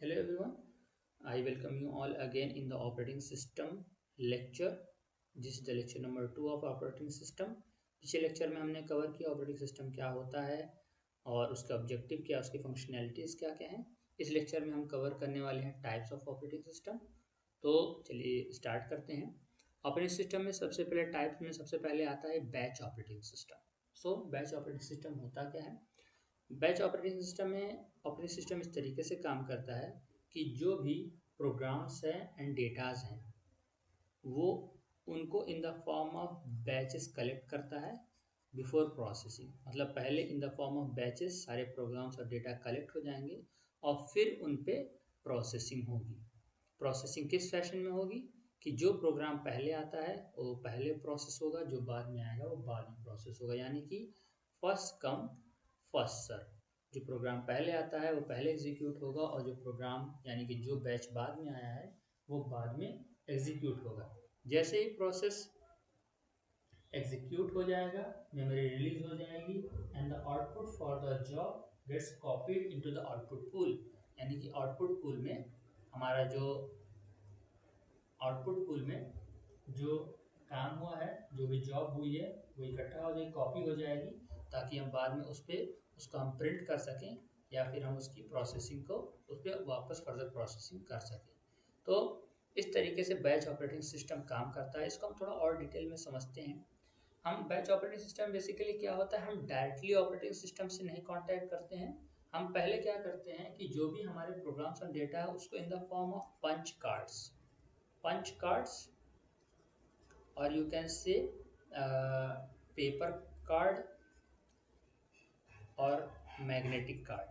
Hello everyone, I welcome you all again in the operating system lecture. This is the lecture number 2 of operating system. पिछले lecture में हमने cover किया operating system क्या होता है और उसका ऑब्जेक्टिव क्या, उसकी फंक्शनैलिटीज़ क्या क्या हैं। इस लेक्चर में हम कवर करने वाले हैं टाइप्स ऑफ ऑपरेटिंग सिस्टम। तो चलिए स्टार्ट करते हैं। ऑपरेटिंग सिस्टम में सबसे पहले टाइप्स में सबसे पहले आता है बैच ऑपरेटिंग सिस्टम। सो बैच ऑपरेटिंग सिस्टम होता क्या है? बैच ऑपरेटिंग सिस्टम में ऑपरेटिंग सिस्टम इस तरीके से काम करता है कि जो भी प्रोग्राम्स हैं एंड डेटाज हैं वो उनको इन the form of batches collect करता है बिफोर प्रोसेसिंग। मतलब पहले इन द फॉर्म ऑफ बैचेस सारे प्रोग्राम्स और डेटा कलेक्ट हो जाएंगे और फिर उन पे प्रोसेसिंग होगी। प्रोसेसिंग किस फैशन में होगी कि जो प्रोग्राम पहले आता है वो पहले प्रोसेस होगा, जो बाद में आएगा वो बाद में प्रोसेस होगा। यानी कि फर्स्ट कम फर्स्ट सर्व। जो प्रोग्राम पहले आता है वो पहले एग्जीक्यूट होगा और जो प्रोग्राम यानी कि जो बैच बाद में आया है वो बाद में एग्जीक्यूट होगा। जैसे ही प्रोसेस एग्जीक्यूट हो जाएगा, मेमोरी रिलीज हो जाएगी and the output for the job gets copied into the output pool. यानी कि आउटपुट पूल में हमारा जो आउटपुट पूल में जो काम हुआ है, जो भी जॉब हुई है वो इकट्ठा हो जाएगी, कॉपी हो जाएगी, ताकि हम बाद में उसको हम प्रिंट कर सकें या फिर हम उसकी प्रोसेसिंग को उस पर वापस फर्दर प्रोसेसिंग कर सकें। तो इस तरीके से बैच ऑपरेटिंग सिस्टम काम करता है। इसको हम थोड़ा और डिटेल में समझते हैं। हम बैच ऑपरेटिंग सिस्टम बेसिकली क्या होता है, हम डायरेक्टली ऑपरेटिंग सिस्टम से नहीं कांटेक्ट करते हैं। हम पहले क्या करते हैं कि जो भी हमारे प्रोग्राम्स और डेटा है उसको in the form of punch cards और you can say paper card और मैग्नेटिक कार्ड,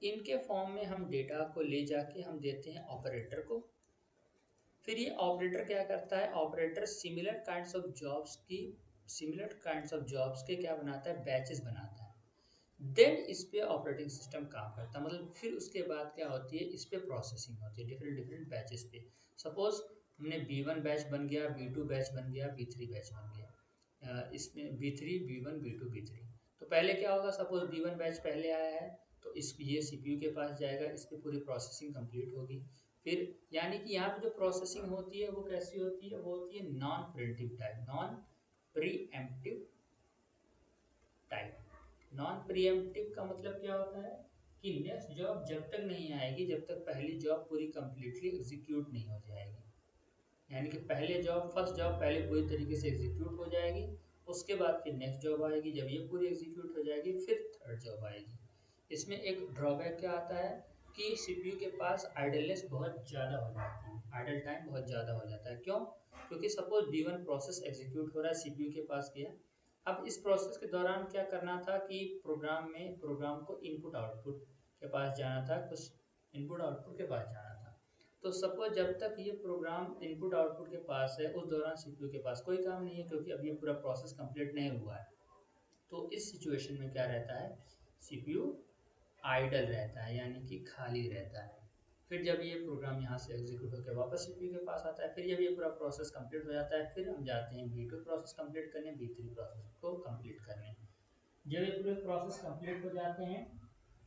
इनके फॉर्म में हम डेटा को ले जाके हम देते हैं ऑपरेटर को। फिर ये ऑपरेटर क्या करता है, operator similar kinds of jobs के क्या बनाता है, बैचेस बनाता है। देन इस पे ऑपरेटिंग सिस्टम काम करता है। मतलब फिर उसके बाद क्या होती है, इस पे प्रोसेसिंग होती है डिफरेंट डिफरेंट बैचेस पे। सपोज हमने B1 बैच बन गया, B2 बैच बन गया, B3 बैच बन गया। इसमें B3 B1 B2 B3। तो पहले क्या होगा, सपोज B1 बैच पहले आया है तो ये CPU के पास जाएगा, इस पर पूरी प्रोसेसिंग कंप्लीट होगी। फिर यानी कि यहाँ पे जो प्रोसेसिंग होती है वो कैसी होती है, वो होती है non pre-emptive type. Non pre-emptive का मतलब क्या होता है कि नेक्स्ट जॉब जब तक नहीं आएगी जब तक पहली जॉब पूरी कंप्लीटली एग्जीक्यूट नहीं हो जाएगी। यानी कि फर्स्ट जॉब पहले पूरी तरीके से एग्जीक्यूट हो जाएगी, उसके बाद फिर नेक्स्ट जॉब आएगी, जब ये पूरी एग्जीक्यूट हो जाएगी फिर थर्ड जॉब आएगी। इसमें एक ड्रॉबैक क्या आता है कि सीपीयू के पास आइडलनेस बहुत ज़्यादा हो जाती है, आइडल टाइम बहुत ज़्यादा हो जाता है। क्यों? क्योंकि सपोज B1 प्रोसेस एग्जीक्यूट हो रहा है, सीपीयू के पास गया। अब इस प्रोसेस के दौरान क्या करना था कि प्रोग्राम को इनपुट आउटपुट के पास जाना था, कुछ इनपुट आउटपुट के पास जाना था। तो सपोज जब तक ये प्रोग्राम इनपुट आउटपुट के पास है उस दौरान सीपीयू के पास कोई काम नहीं है, क्योंकि अब ये पूरा प्रोसेस कंप्लीट नहीं हुआ है। तो इस सिचुएशन में क्या रहता है, सीपीयू आइडल रहता है, यानी कि खाली रहता है। फिर जब ये प्रोग्राम यहाँ से एग्जीक्यूट होकर वापस सीपीयू के पास आता है, फिर जब ये पूरा प्रोसेस कंप्लीट हो जाता है, फिर हम जाते हैं B2 प्रोसेस कंप्लीट करने, B3 प्रोसेस को कंप्लीट करने। जब ये पूरे प्रोसेस कंप्लीट हो जाते हैं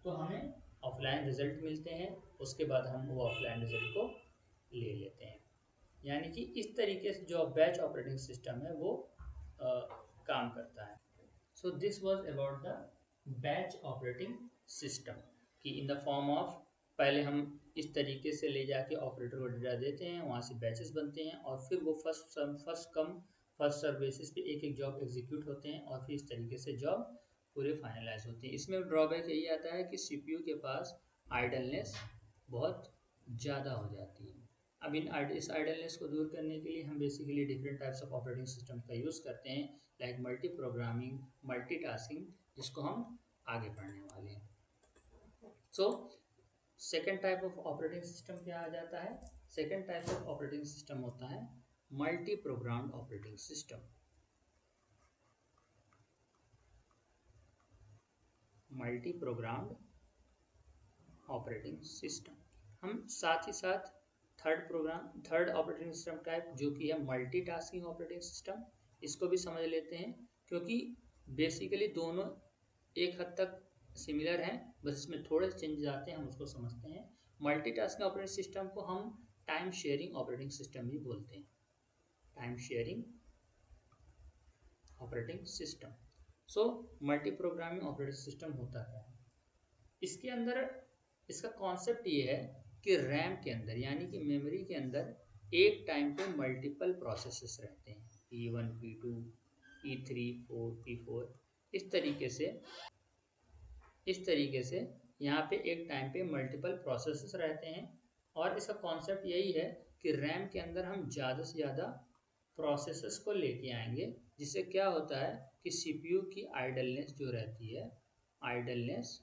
तो हमें ऑफलाइन रिजल्ट मिलते हैं, उसके बाद हम वो ऑफलाइन रिजल्ट को ले लेते हैं। यानी कि इस तरीके से जो बैच ऑपरेटिंग सिस्टम है वो काम करता है। So this was about the batch operating system कि इन द फॉर्म ऑफ पहले हम इस तरीके से ले जाके ऑपरेटर को डेटा देते हैं, वहाँ से बैचेस बनते हैं और फिर वो first come first serve basis पे एक एक जॉब एग्जीक्यूट होते हैं और फिर इस तरीके से जॉब पूरे फाइनलाइज होती है। इसमें ड्रॉबैक यही आता है कि सीपीयू के पास आइडलनेस बहुत ज़्यादा हो जाती है। अब इस आइडलनेस को दूर करने के लिए हम basically different types of operating system का यूज़ करते हैं, लाइक मल्टी प्रोग्रामिंग, मल्टीटास्किंग, जिसको हम आगे पढ़ने वाले हैं। So second type of operating system क्या आ जाता है, second type of operating system होता है multi programmed operating system. Multi programmed operating system. हम साथ ही साथ थर्ड ऑपरेटिंग सिस्टम टाइप जो कि है मल्टीटास्किंग ऑपरेटिंग सिस्टम, इसको भी समझ लेते हैं, क्योंकि बेसिकली दोनों एक हद तक सिमिलर हैं, बस इसमें थोड़े चेंजेस आते हैं, हम उसको समझते हैं। मल्टीटास्किंग ऑपरेटिंग सिस्टम को हम टाइम शेयरिंग ऑपरेटिंग सिस्टम भी बोलते हैं, time sharing operating system. So multi programming operating system होता क्या है? इसके अंदर इसका कॉन्सेप्ट ये है कि रैम के अंदर यानी कि मेमोरी के अंदर एक टाइम पे मल्टीपल प्रोसेसेस रहते हैं, P1 P2 P3 4 P4, इस तरीके से यहाँ पे एक टाइम पे मल्टीपल प्रोसेसेस रहते हैं। और इसका कॉन्सेप्ट यही है कि रैम के अंदर हम ज़्यादा से ज़्यादा प्रोसेसेस को लेके आएंगे, जिससे क्या होता है कि सीपीयू की आइडलनेस जो रहती है, आइडलनेस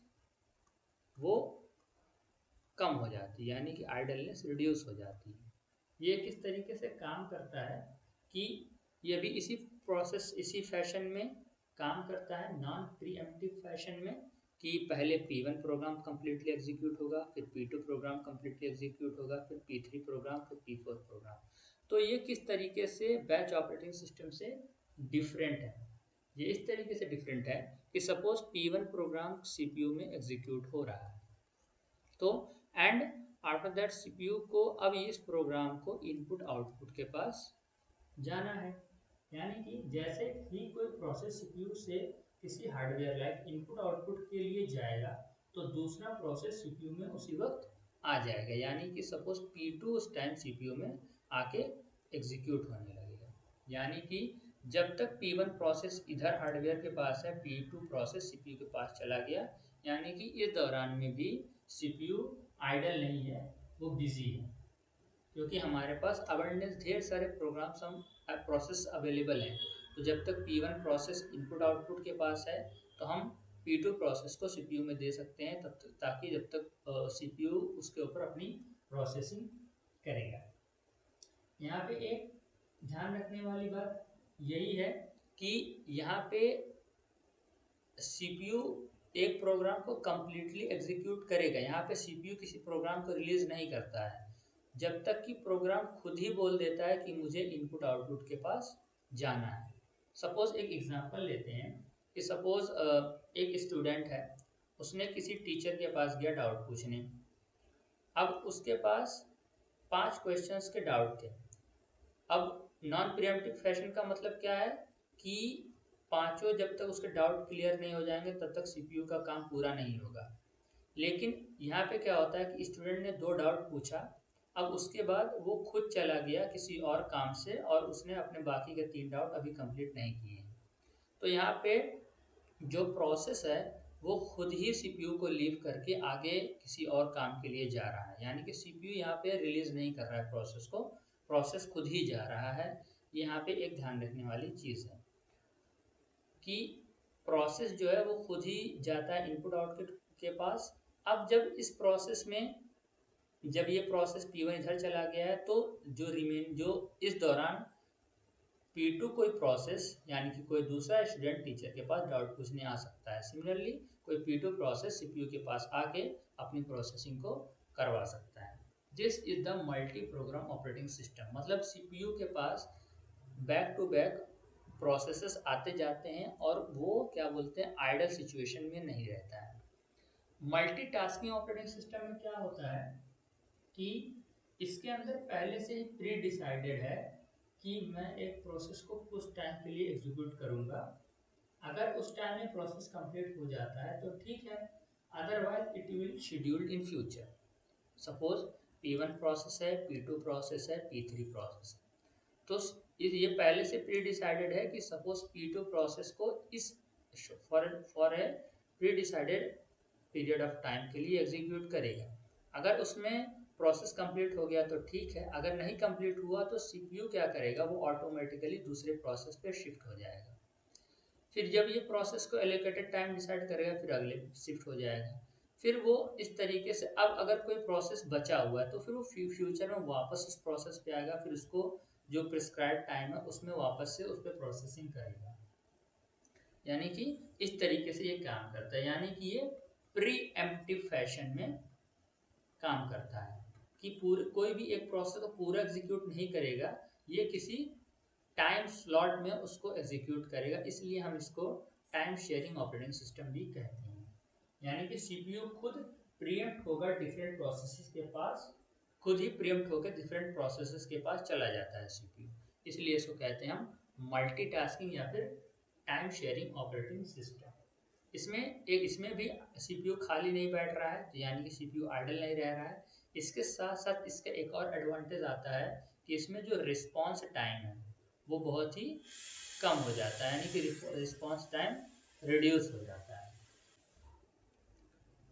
वो कम हो जाती है, यानी कि आइडलनेस रिड्यूस हो जाती है। ये किस तरीके से काम करता है कि ये भी इसी फैशन में काम करता है, नॉन प्रीएम्प्टिव फैशन में, कि पहले P1 प्रोग्राम कम्प्लीटली एग्जीक्यूट होगा, फिर P2 प्रोग्राम कम्प्लीटली एग्जीक्यूट होगा, फिर P3 प्रोग्राम, फिर P4 प्रोग्राम। तो ये किस तरीके से बैच ऑपरेटिंग सिस्टम से डिफरेंट है? ये इस तरीके से डिफरेंट है कि सपोज P1 प्रोग्राम CPU में एग्जीक्यूट हो रहा है, तो एंड आफ्टर दैट CPU को अब इस प्रोग्राम को इनपुट आउटपुट के पास जाना है। यानी कि जैसे ही कोई प्रोसेस CPU से किसी हार्डवेयर लाइक इनपुट आउटपुट के लिए जाएगा, तो दूसरा प्रोसेस CPU में उसी वक्त आ जाएगा। यानी कि सपोज P2 उस टाइम CPU में आके एग्जीक्यूट होने लगेगा। यानी कि जब तक P1 प्रोसेस इधर हार्डवेयर के पास है, P2 प्रोसेस CPU के पास चला गया, यानी कि इस दौरान में भी CPU आइडल नहीं है, वो बिजी है, क्योंकि हमारे पास अबंडेंस ढेर सारे प्रोग्राम्स हम प्रोसेस अवेलेबल हैं। तो जब तक P1 प्रोसेस इनपुट आउटपुट के पास है, तो हम P2 प्रोसेस को CPU में दे सकते हैं, तब तक ताकि जब तक CPU उसके ऊपर अपनी प्रोसेसिंग करेगा। यहाँ पे एक ध्यान रखने वाली बात यही है कि यहाँ पे CPU एक प्रोग्राम को कम्प्लीटली एग्जीक्यूट करेगा। यहाँ पे CPU किसी प्रोग्राम को रिलीज नहीं करता है जब तक कि प्रोग्राम खुद ही बोल देता है कि मुझे इनपुट आउटपुट के पास जाना है। सपोज एक एग्जांपल लेते हैं कि सपोज एक स्टूडेंट है, उसने किसी टीचर के पास गया डाउट पूछने। अब उसके पास 5 क्वेश्चंस के डाउट थे। अब नॉन प्रीएम्प्टिव फैशन का मतलब क्या है कि पांचों जब तक उसके डाउट क्लियर नहीं हो जाएंगे तब तक CPU का काम पूरा नहीं होगा। लेकिन यहाँ पे क्या होता है कि स्टूडेंट ने 2 डाउट पूछा, अब उसके बाद वो खुद चला गया किसी और काम से और उसने अपने बाकी के 3 डाउट अभी कंप्लीट नहीं किए। तो यहाँ पे जो प्रोसेस है वो खुद ही CPU को लीव करके आगे किसी और काम के लिए जा रहा है। यानी कि CPU यहाँ पे रिलीज नहीं कर रहा है प्रोसेस को, प्रोसेस खुद ही जा रहा है। यहाँ पे एक ध्यान रखने वाली चीज़ है कि प्रोसेस जो है वो खुद ही जाता है इनपुट आउटपुट के पास। अब जब इस प्रोसेस में जब ये प्रोसेस P1 इधर चला गया है, तो जो इस दौरान P2 कोई प्रोसेस यानी कि कोई दूसरा स्टूडेंट टीचर के पास डाउट पूछने आ सकता है। सिमिलरली कोई P2 प्रोसेस CPU के पास आके अपनी प्रोसेसिंग को करवा सकता है। This is the multi programme operating system. मतलब CPU के पास बैक टू बैक प्रोसेसेस आते जाते हैं और वो क्या बोलते हैं आइडल सिचुएशन में नहीं रहता है। मल्टीटास्किंग ऑपरेटिंग सिस्टम में क्या होता है कि इसके अंदर पहले से ही प्री डिसाइडेड है कि मैं एक प्रोसेस को कुछ टाइम के लिए एग्जीक्यूट करूंगा। अगर उस टाइम में प्रोसेस कंप्लीट हो जाता है तो ठीक है, otherwise it will scheduled in future. Suppose P1 process है, P2 प्रोसेस है, P3 प्रोसेस है, तो ये पहले से प्री डिसाइडेड है कि सपोज P2 प्रोसेस को इस for a pre decided period of time के लिए एग्जीक्यूट करेगा। अगर उसमें प्रोसेस कंप्लीट हो गया तो ठीक है, अगर नहीं कंप्लीट हुआ तो CPU क्या करेगा, वो ऑटोमेटिकली दूसरे प्रोसेस पे शिफ्ट हो जाएगा। फिर जब ये प्रोसेस को एलोकेटेड टाइम डिसाइड करेगा फिर अगले शिफ्ट हो जाएगा। फिर वो इस तरीके से अब अगर कोई प्रोसेस बचा हुआ है तो फिर वो फ्यूचर में वापस उस प्रोसेस पे आएगा, फिर उसको जो प्रिस्क्राइब टाइम है उसमें वापस से उस पर प्रोसेसिंग करेगा। यानी कि इस तरीके से ये काम करता है। यानी कि ये प्री एम्प्टिव फैशन में काम करता है कि पूरे कोई भी एक प्रोसेस को पूरा एग्जीक्यूट नहीं करेगा, ये किसी टाइम स्लॉट में उसको एग्जीक्यूट करेगा। इसलिए हम इसको टाइम शेयरिंग ऑपरेटिंग सिस्टम भी कहते हैं। यानी कि CPU खुद प्रीएम्प्ट होकर डिफरेंट प्रोसेसेस के पास, खुद ही प्रीएम्प्ट होकर डिफरेंट प्रोसेसेस के पास चला जाता है सीपीयू। इसलिए इसको कहते हैं हम मल्टीटास्किंग या फिर टाइम शेयरिंग ऑपरेटिंग सिस्टम। इसमें भी सीपीयू खाली नहीं बैठ रहा है, यानी कि सीपीयू आइडल नहीं रह रहा है। इसके साथ साथ इसका एक और एडवांटेज आता है कि इसमें जो रिस्पॉन्स टाइम है वो बहुत ही कम हो जाता है, यानी कि रिस्पॉन्स टाइम रिड्यूस हो जाता है।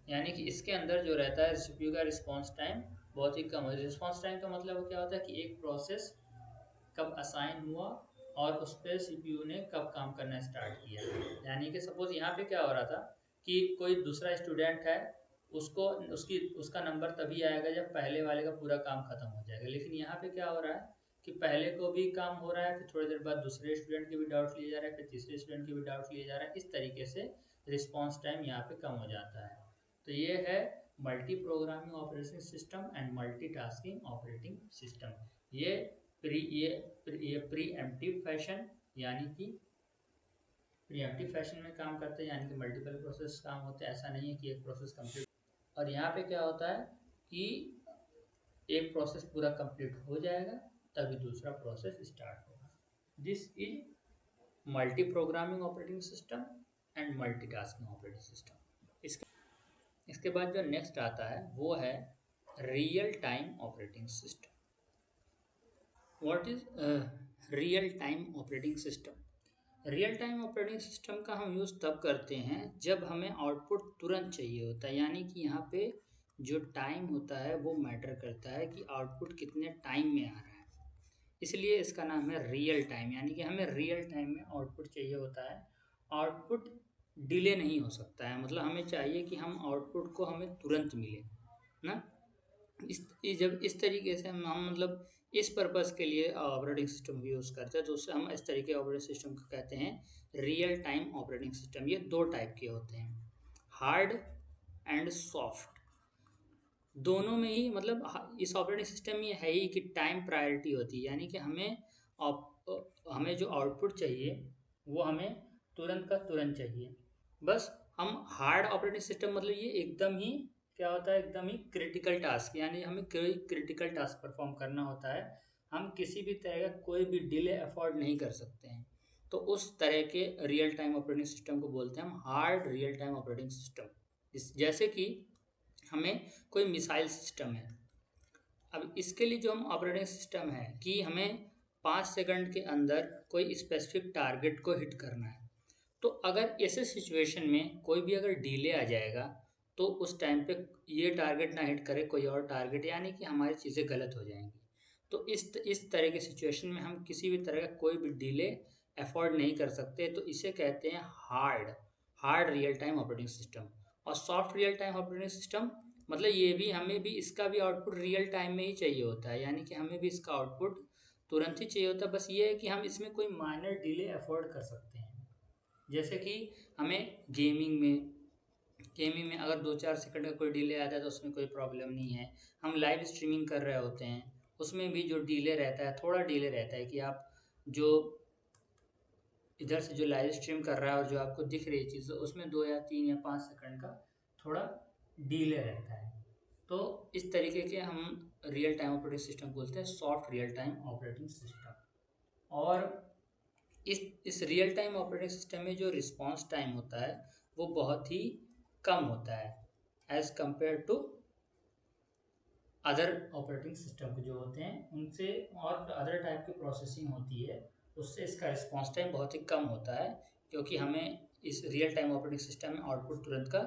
यानी कि इसके अंदर जो रहता है सीपीयू का रिस्पॉन्स टाइम बहुत ही कम है। रिस्पॉन्स टाइम का मतलब क्या होता है कि एक प्रोसेस कब असाइन हुआ और उस पर सीपीयू ने कब काम करना स्टार्ट किया। यानी कि सपोज यहाँ पे क्या हो रहा था कि कोई दूसरा स्टूडेंट है, उसका नंबर तभी आएगा जब पहले वाले का पूरा काम खत्म हो जाएगा। लेकिन यहाँ पे क्या हो रहा है कि पहले को भी काम हो रहा है, फिर थोड़ी देर बाद दूसरे स्टूडेंट के भी डाउट लिए जा रहा है, फिर तीसरे स्टूडेंट के भी डाउट लिए जा रहा है। इस तरीके से रिस्पॉन्स टाइम यहाँ पे कम हो जाता है। तो ये है multi programming operating system and multitasking operating system. ये प्रीएम्प्टिव फैशन, यानी कि प्रीएम्प्टिव फैशन में काम करते हैं, यानी कि मल्टीपल प्रोसेस काम होते हैं। ऐसा नहीं है कि एक प्रोसेस कंप्लीट, और यहाँ पे क्या होता है कि एक प्रोसेस पूरा कंप्लीट हो जाएगा तभी दूसरा प्रोसेस स्टार्ट होगा। This is multi programming operating system and multitasking operating system. इसके बाद जो नेक्स्ट आता है वो है real time operating system. What is real time operating system? Real time operating system का हम यूज़ तब करते हैं जब हमें आउटपुट तुरंत चाहिए होता है। यानी कि यहाँ पे जो टाइम होता है वो मैटर करता है कि आउटपुट कितने टाइम में आ रहा है। इसलिए इसका नाम है रियल टाइम, यानी कि हमें रियल टाइम में आउटपुट चाहिए होता है। आउटपुट डिले नहीं हो सकता है, मतलब हमें चाहिए कि हम आउटपुट को हमें तुरंत मिले ना। जब इस तरीके से हम मतलब इस पर्पज़ के लिए ऑपरेटिंग सिस्टम को यूज़ करते हैं, तो उससे हम इस तरीके ऑपरेटिंग सिस्टम को कहते हैं रियल टाइम ऑपरेटिंग सिस्टम। ये दो टाइप के होते हैं, हार्ड एंड सॉफ्ट। दोनों में ही मतलब इस ऑपरेटिंग सिस्टम में है ही कि टाइम प्रायोरिटी होती है, यानी कि हमें जो आउटपुट चाहिए वो हमें तुरंत का तुरंत चाहिए। बस हम हार्ड ऑपरेटिंग सिस्टम मतलब ये एकदम ही क्या होता है, एकदम ही क्रिटिकल टास्क, यानी हमें कोई क्रिटिकल टास्क परफॉर्म करना होता है, हम किसी भी तरह का कोई भी डिले अफोर्ड नहीं कर सकते हैं। तो उस तरह के रियल टाइम ऑपरेटिंग सिस्टम को बोलते हैं हम hard real time operating system. जैसे कि हमें कोई मिसाइल सिस्टम है, अब इसके लिए जो हम ऑपरेटिंग सिस्टम है कि हमें 5 सेकंड के अंदर कोई स्पेसिफिक टारगेट को हिट करना है। तो अगर ऐसे सिचुएशन में कोई भी अगर डिले आ जाएगा तो उस टाइम पे ये टारगेट ना हिट करे कोई और टारगेट, यानी कि हमारी चीज़ें गलत हो जाएंगी। तो इस तरह के सिचुएशन में हम किसी भी तरह का कोई भी डिले अफोर्ड नहीं कर सकते, तो इसे कहते हैं hard hard real time operating system. और soft real time operating system मतलब ये भी हमें भी इसका भी आउटपुट रियल टाइम में ही चाहिए होता है, यानी कि हमें भी इसका आउटपुट तुरंत ही चाहिए होता है। बस ये है कि हम इसमें कोई माइनर डिले अफोर्ड कर सकते हैं। जैसे कि हमें गेमिंग में अगर 2-4 सेकंड का कोई डिले आता है तो उसमें कोई प्रॉब्लम नहीं है। हम लाइव स्ट्रीमिंग कर रहे होते हैं, उसमें भी जो डिले रहता है, थोड़ा डिले रहता है कि आप जो इधर से जो लाइव स्ट्रीम कर रहा है और जो आपको दिख रही चीज़, उसमें 2 या 3 या 5 सेकंड का थोड़ा डिले रहता है। तो इस तरीके के हम रियल टाइम ऑपरेटिंग सिस्टम बोलते हैं soft real time operating system. और इस रियल टाइम ऑपरेटिंग सिस्टम में जो रिस्पांस टाइम होता है वो बहुत ही कम होता है as compare to other operating system जो होते हैं उनसे, और अदर टाइप की प्रोसेसिंग होती है उससे इसका रिस्पांस टाइम बहुत ही कम होता है, क्योंकि हमें इस रियल टाइम ऑपरेटिंग सिस्टम में आउटपुट तुरंत का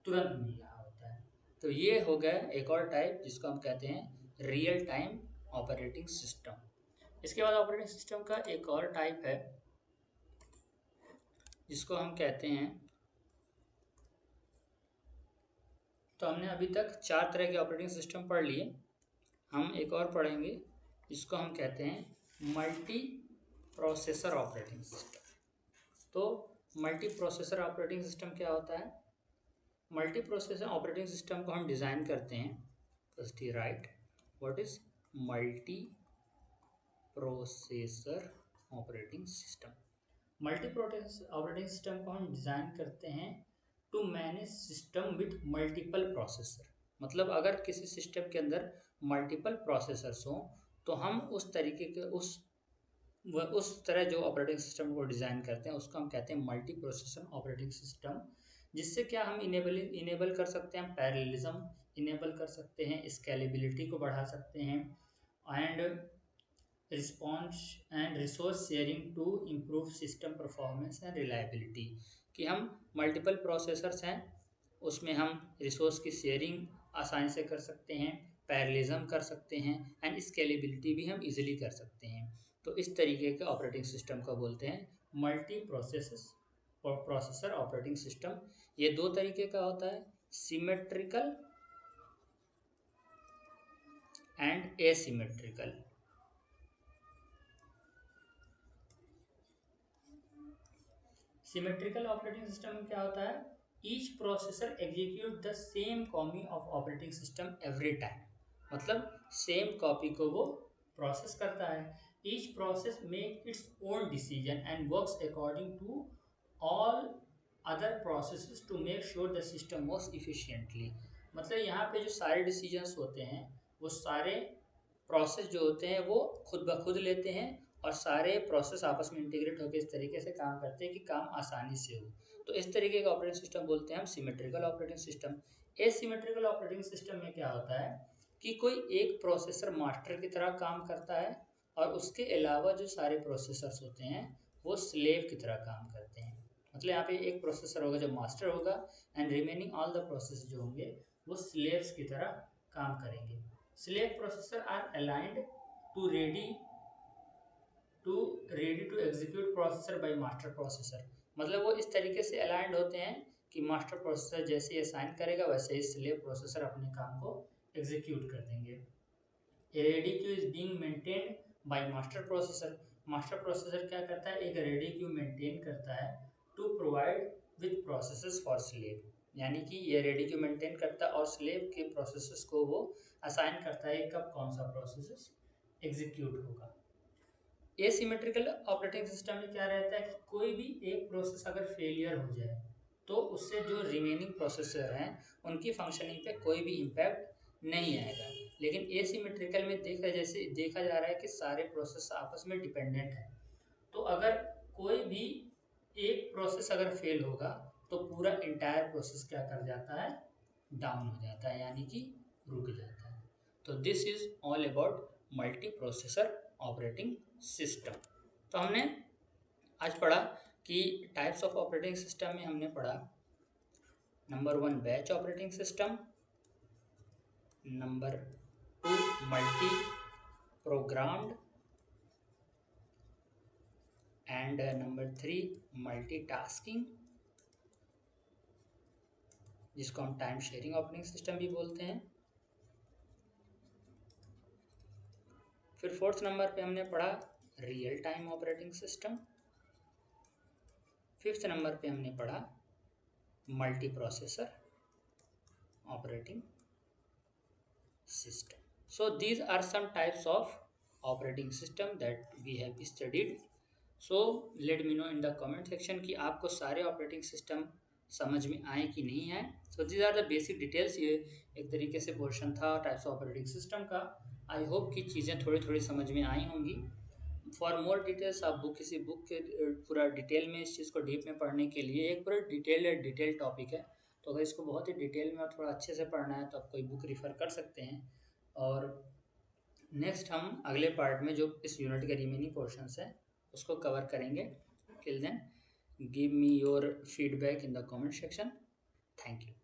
तुरंत मिल रहा होता है। तो ये हो गया एक और टाइप जिसको हम कहते हैं रियल टाइम ऑपरेटिंग सिस्टम। इसके बाद ऑपरेटिंग सिस्टम का एक और टाइप है जिसको हम कहते हैं, तो हमने अभी तक 4 तरह के ऑपरेटिंग सिस्टम पढ़ लिए, हम एक और पढ़ेंगे जिसको हम कहते हैं मल्टी प्रोसेसर ऑपरेटिंग सिस्टम। तो मल्टी प्रोसेसर ऑपरेटिंग सिस्टम क्या होता है? मल्टी प्रोसेसर ऑपरेटिंग सिस्टम को हम डिज़ाइन करते हैं, फर्स्ट ही right what is multi processor operating system. Multi processor operating system को हम डिज़ाइन करते हैं to manage system with multiple processor. मतलब अगर किसी सिस्टम के अंदर मल्टीपल प्रोसेसर्स हों तो हम उस तरीके के उस तरह जो ऑपरेटिंग सिस्टम को डिज़ाइन करते हैं उसको हम कहते हैं मल्टी प्रोसेसर ऑपरेटिंग सिस्टम। जिससे क्या हम इनेबल कर सकते हैं पैरेललिज्म, इनेबल कर सकते हैं स्केलेबिलिटी को बढ़ा सकते हैं, and response and resource sharing to improve system performance and reliability. कि हम मल्टीपल प्रोसेसर्स हैं, उसमें हम रिसोर्स की शेयरिंग आसानी से कर सकते हैं, पैरेललिज्म कर सकते हैं, एंड स्केलेबिलिटी भी हम इजीली कर सकते हैं। तो इस तरीके के ऑपरेटिंग सिस्टम को बोलते हैं मल्टी प्रोसेसर ऑपरेटिंग सिस्टम। ये दो तरीके का होता है, symmetrical and asymmetrical. Symmetrical operating system में क्या होता है, each processor execute the same copy of operating system every time. मतलब सेम कॉपी को वो प्रोसेस करता है। Each process make its own decision and works according to all other processes to make sure the system works efficiently. मतलब यहाँ पे जो सारे डिसीजंस होते हैं वो सारे प्रोसेस जो होते हैं वो खुद ब खुद लेते हैं, और सारे प्रोसेस आपस में इंटीग्रेट होकर इस तरीके से काम करते हैं कि काम आसानी से हो। तो इस तरीके का ऑपरेटिंग सिस्टम बोलते हैं हम symmetrical operating system. Asymmetrical operating system में क्या होता है कि कोई एक प्रोसेसर मास्टर की तरह काम करता है और उसके अलावा जो सारे प्रोसेसर्स होते हैं वो स्लेव की तरह काम करते हैं। मतलब यहाँ पे एक प्रोसेसर होगा जो मास्टर होगा, and remaining all the process जो होंगे वो स्लेव्स की तरह काम करेंगे। Slave processor are aligned to ready to execute processor by master processor। मतलब वो इस तरीके से अलाइंड होते हैं कि मास्टर प्रोसेसर जैसे ही असाइन करेगा वैसे ही स्लेव प्रोसेसर अपने काम को एग्जीक्यूट कर देंगे। Ready queue is being maintained by master processor. Master processor क्या करता है, एक रेडी क्यू मेंटेन करता है to provide with processes for slave. यानी कि ये रेडी क्यू मेंटेन करता है और स्लेव के प्रोसेसेस को वो असाइन करता है कब कौन सा प्रोसेस एग्जीक्यूट होगा। एसिमेट्रिकल ऑपरेटिंग सिस्टम में क्या रहता है कि कोई भी एक प्रोसेस अगर फेलियर हो जाए तो उससे जो रिमेनिंग प्रोसेसर हैं उनकी फंक्शनिंग पे कोई भी इम्पैक्ट नहीं आएगा। लेकिन एसिमेट्रिकल में देखा जा रहा है कि सारे प्रोसेस आपस में डिपेंडेंट हैं। तो अगर कोई भी एक प्रोसेस अगर फेल होगा तो पूरा इंटायर प्रोसेस क्या कर जाता है, डाउन हो जाता है, यानी कि रुक जाता है। तो this is all about multi processor operating system. तो हमने आज पढ़ा कि टाइप्स ऑफ ऑपरेटिंग सिस्टम में हमने पढ़ा number 1 batch operating system, number 2 multi programmed, and number 3 multitasking, जिसको हम टाइम शेयरिंग ऑपरेटिंग सिस्टम भी बोलते हैं। फिर 4th नंबर पे हमने पढ़ा real time operating system. 5th number पे हमने पढ़ा multi processor operating system. So these are some types of operating system that we have studied. So let me know in the comment section कि आपको सारे operating system समझ में आए कि नहीं आए। So these are the basic details। ये एक तरीके से पोर्शन था टाइप्स ऑफ ऑपरेटिंग सिस्टम का। आई होप कि चीज़ें थोड़ी थोड़ी समझ में आई होंगी। फॉर मोर डिटेल्स आप किसी बुक के पूरा डिटेल में इस चीज़ को डीप में पढ़ने के लिए, एक पूरा डिटेल टॉपिक है, तो अगर इसको बहुत ही डिटेल में और थोड़ा अच्छे से पढ़ना है तो आप कोई बुक रिफ़र कर सकते हैं। और नेक्स्ट हम अगले पार्ट में जो इस यूनिट के रिमेनिंग पोर्शंस हैं उसको कवर करेंगे। Till then give me your feedback in the comment section. Thank you.